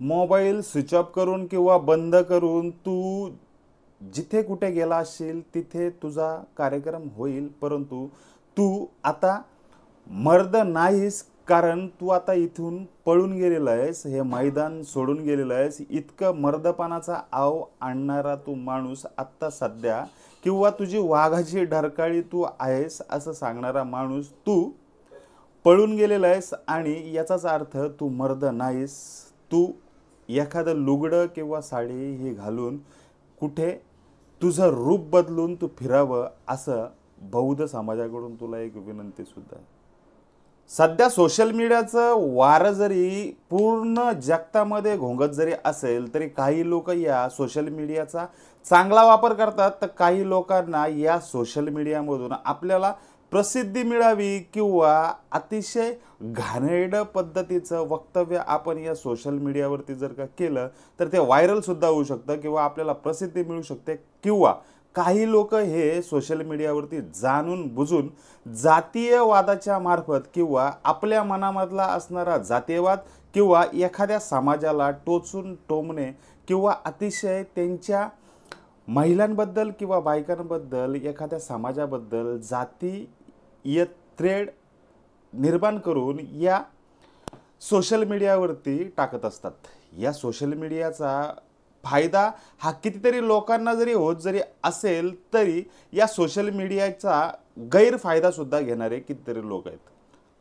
Mobile switch off करून किंवा बंद करून तू जिथे कुठे गेला असशील तिथे तुझा कार्यक्रम होईल, परंतु तू आता मर्द नाहीस, कारण तू आता इथून पळून गेलेला आहेस, हे मैदान सोडून गेलेलं आहेस. इतकं मर्दपणाचा आव आणणारा तू माणूस आत्ता सध्या, किंवा तुझी वाघाची ढरकाळी तू आहेस असं सांगणारा माणूस तू पळून गेलेला आहेस. आणि याचाच अर्थ तू मर्द नाहीस. तू एखादं लुगडं किंवा साडी ही घालून कुठे तुझं रूप बदलून तू फिरावं, असं बौद्ध समाजाकडून तुला एक विनंती सुद्धा आहे. सध्या सोशल मीडियाचं वारं जरी पूर्ण जगतामध्ये घोंगत जरी असेल, तरी काही लोक या सोशल मीडियाचा चांगला वापर करतात, तर काही लोकांना या सोशल मीडियामधून आपल्याला प्रसिद्धी मिळावी किंवा अतिशय घाणेरडं पद्धतीचं वक्तव्य आपण या सोशल मीडियावरती जर का केलं तर ते व्हायरल सुद्धा होऊ शकतं किंवा आपल्याला प्रसिद्धी मिळू शकते. किंवा काही लोक हे सोशल मीडियावरती जाणून बुजून जातीयवादाच्या मार्फत किंवा आपल्या मनामधला असणारा जातीयवाद किंवा एखाद्या समाजाला टोचून टोमणे किंवा अतिशय त्यांच्या महिलांबद्दल किंवा बायकांबद्दल एखाद्या समाजाबद्दल जातीय त्रेड निर्माण करून या सोशल मीडियावरती टाकत असतात. या सोशल मीडियाचा फायदा हा कितीतरी लोकांना जरी होत जरी असेल, तरी या सोशल मीडियाचा गैरफायदा सुद्धा घेणारे कितीतरी लोक आहेत.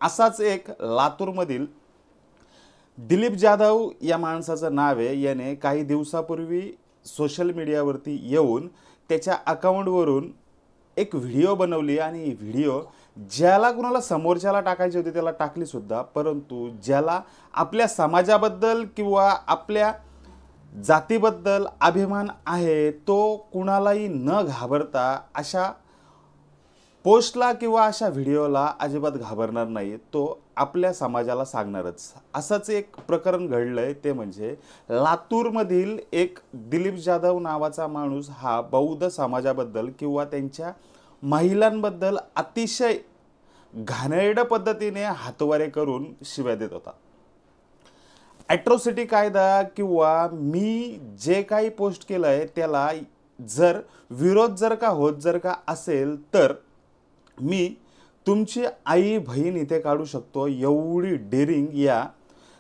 असाच एक लातूरमधील दिलीप जाधव या माणसाचं नाव आहे. याने काही दिवसापूर्वी सोशल मीडियावरती येऊन त्याच्या अकाउंटवरून एक व्हिडिओ बनवली आणि ही व्हिडिओ ज्याला कुणाला समोरच्याला टाकायची होती त्याला टाकली सुद्धा, परंतु ज्याला आपल्या समाजाबद्दल किंवा आपल्या जातीबद्दल अभिमान आहे तो कुणालाही न घाबरता अशा पोस्टला किंवा अशा व्हिडिओला अजिबात घाबरणार नाही. तो आपल्या समाजाला सांगणारच. असंच एक प्रकरण घडलंय, ते म्हणजे लातूरमधील एक दिलीप जाधव नावाचा माणूस हा बौद्ध समाजाबद्दल किंवा त्यांच्या महिलांबद्दल अतिशय घाणेरड्या पद्धतीने हातवारे करून शिव्या देत होता. ॲट्रॉसिटी कायदा किंवा मी जे काही पोस्ट केलं आहे त्याला जर विरोध जर का होत जर का असेल तर मी तुमची आई बहीण इथे काढू शकतो, एवढी डेअरिंग या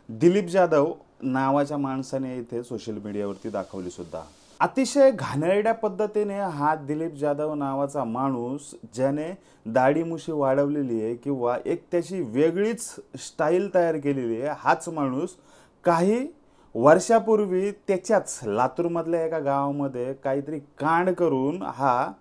दिलीप जाधव नावाच्या माणसाने इथे सोशल मीडियावरती दाखवली सुद्धा. अतिशय घाणेरड्या पद्धतीने हा दिलीप जाधव नावाचा माणूस, ज्याने दाढीमुशी वाढवलेली आहे किंवा एक त्याची वेगळीच स्टाईल तयार केलेली आहे, हाच माणूस काही वर्षापूर्वी त्याच्याच लातूरमधल्या एका गावामध्ये काहीतरी कांड करून हा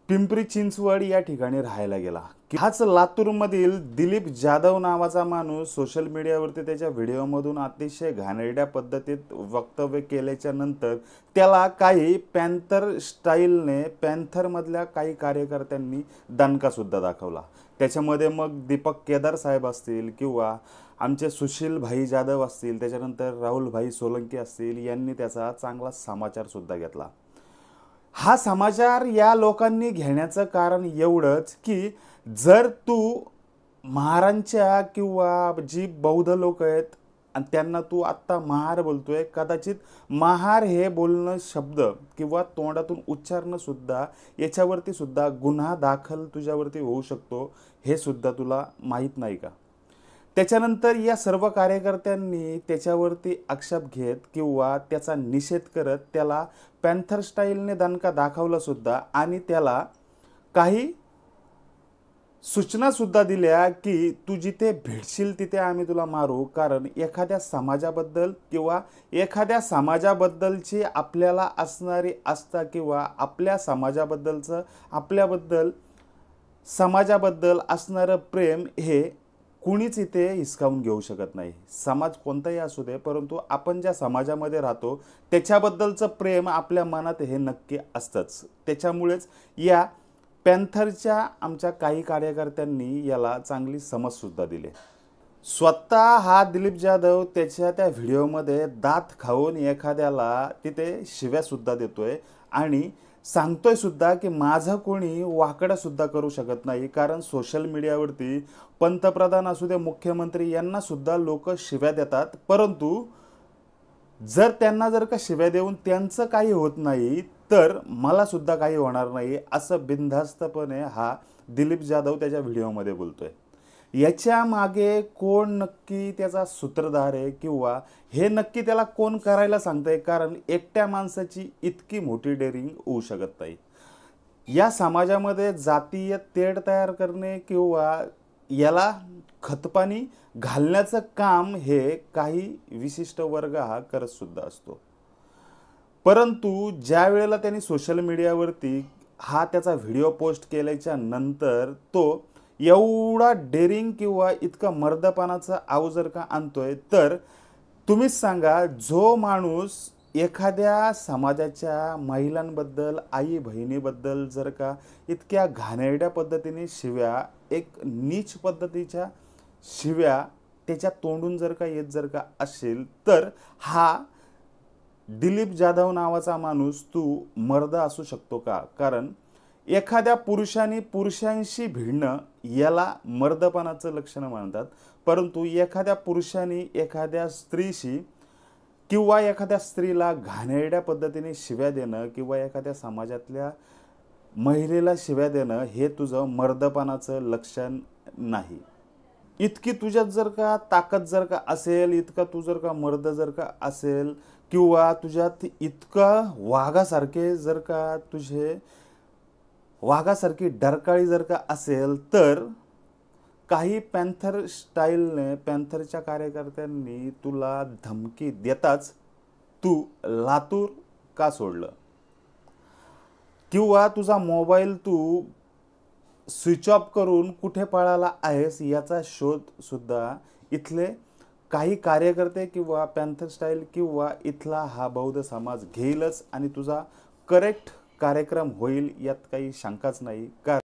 पिंपरी चिंचवड या ठिकाणी राहायला गेला. हाच लातूरमधील दिलीप जाधव नावाचा माणूस सोशल मीडियावरती त्याच्या व्हिडिओमधून अतिशय घाणेरड्या पद्धतीत वक्तव्य केल्याच्या नंतर त्याला काही पॅन्थर स्टाईलने पॅन्थरमधल्या काही कार्यकर्त्यांनी दणकासुद्धा दाखवला. त्याच्यामध्ये मग दीपक केदार साहेब असतील किंवा आमचे सुशील भाई जाधव असतील, त्याच्यानंतर राहुल भाई सोलंकी असतील, यांनी त्याचा चांगला समाचारसुद्धा घेतला. हा समाचार या लोकांनी घेण्याचं कारण एवढंच की जर तू महारांच्या किंवा जी बौद्ध लोक आहेत आणि त्यांना तू आत्ता महार बोलतोय, कदाचित महार हे बोलणं शब्द किंवा तोंडातून उच्चारणं सुद्धा याच्यावरती सुद्धा गुन्हा दाखल तुझ्यावरती होऊ शकतो, हे सुद्धा तुला माहीत नाही का? त्याच्यानंतर या सर्व कार्यकर्त्यांनी त्याच्यावरती आक्षेप घेत किंवा त्याचा निषेध करत त्याला पॅन्थर स्टाईलने दणका दाखवला सुद्धा आणि त्याला काही सूचनासुद्धा दिल्या की तू जिथे भेटशील तिथे आम्ही तुला मारू, कारण एखाद्या समाजाबद्दल किंवा एखाद्या समाजाबद्दलची आपल्याला असणारी आस्था किंवा आपल्या समाजाबद्दलचं आपल्याबद्दल समाजाबद्दल असणारं प्रेम हे कुणीच इथे हिसकावून घेऊ शकत नाही. समाज कोणताही असू दे, परंतु आपण ज्या समाजामध्ये राहतो त्याच्याबद्दलचं प्रेम आपल्या मनात हे नक्की असतंच. त्याच्यामुळेच या पॅन्थरच्या आमच्या काही कार्यकर्त्यांनी याला चांगली समजसुद्धा दिली. स्वतः हा दिलीप जाधव त्याच्या त्या व्हिडिओमध्ये दात खाऊन एखाद्याला तिथे शिव्यासुद्धा देतोय आणि सांगतोय सुद्धा की माझं कोणी वाकडं सुद्धा करू शकत नाही, कारण सोशल मीडियावरती पंतप्रधान असू दे मुख्यमंत्री यांना सुद्धा लोक शिव्या देतात, परंतु जर त्यांना जर का शिव्या देऊन त्यांचं काही होत नाही तर मला सुद्धा काही होणार नाही, असं बिनधास्तपणे हा दिलीप जाधव त्याच्या व्हिडिओमध्ये बोलतोय. याच्या मागे कोण नक्की त्याचा सूत्रधार आहे किंवा हे नक्की त्याला कोण करायला सांगतंय, कारण एकट्या माणसाची इतकी मोठी डेअरिंग होऊ शकत नाही. या समाजामध्ये जातीय तेढ तयार करणे किंवा याला खतपाणी घालण्याचं काम हे काही विशिष्ट वर्ग हा करत सुद्धा असतो. परंतु ज्या वेळेला त्यांनी सोशल मीडियावरती हा त्याचा व्हिडिओ पोस्ट केल्याच्या नंतर तो एवढा डेअरिंग किंवा इतका मर्दपणाचा आव जर का आणतोय, तर तुम्हीच सांगा, जो माणूस एखाद्या समाजाच्या महिलांबद्दल, आई बहिणीबद्दल जर का इतक्या घाणेरड्या पद्धतीने शिव्या, एक नीच पद्धतीच्या शिव्या त्याच्या तोंडून जर का येत जर का असेल, तर हा दिलीप जाधव नावाचा माणूस तू मर्द असू शकतो का? कारण एखाद्या पुरुषाने पुरुषांशी भिडणं याला मर्दपणाचं लक्षण मानतात, परंतु एखाद्या पुरुषाने एखाद्या स्त्रीशी किंवा एखाद्या स्त्रीला घाणेरड्या पद्धतीने शिव्या देणं किंवा एखाद्या समाजातल्या महिलेला शिव्या देणं हे तुझं मर्दपणाचं लक्षण नाही. इतकी तुझ्यात जर का ताकद जर का असेल, इतका तू जर का मर्द जर का असेल किंवा तुझ्यात इतका वाघासारखे जर का तुझे वाघासारखी डरकाळी जर का असेल, तर काही पॅन्थर स्टाईलने पॅन्थरच्या कार्यकर्त्यांनी तुला धमकी देताच तू लातूर का सोडलं किंवा तुझा मोबाईल तू स्विच ऑफ करून कुठे पळाला आहेस याचा शोध सुद्धा इथले काही कार्यकर्ते किंवा पॅन्थर स्टाईल किंवा इथला हा बौद्ध समाज घेईलच आणि तुझा करेक्ट कार्यक्रम होईल यात काही शंकाच नाही.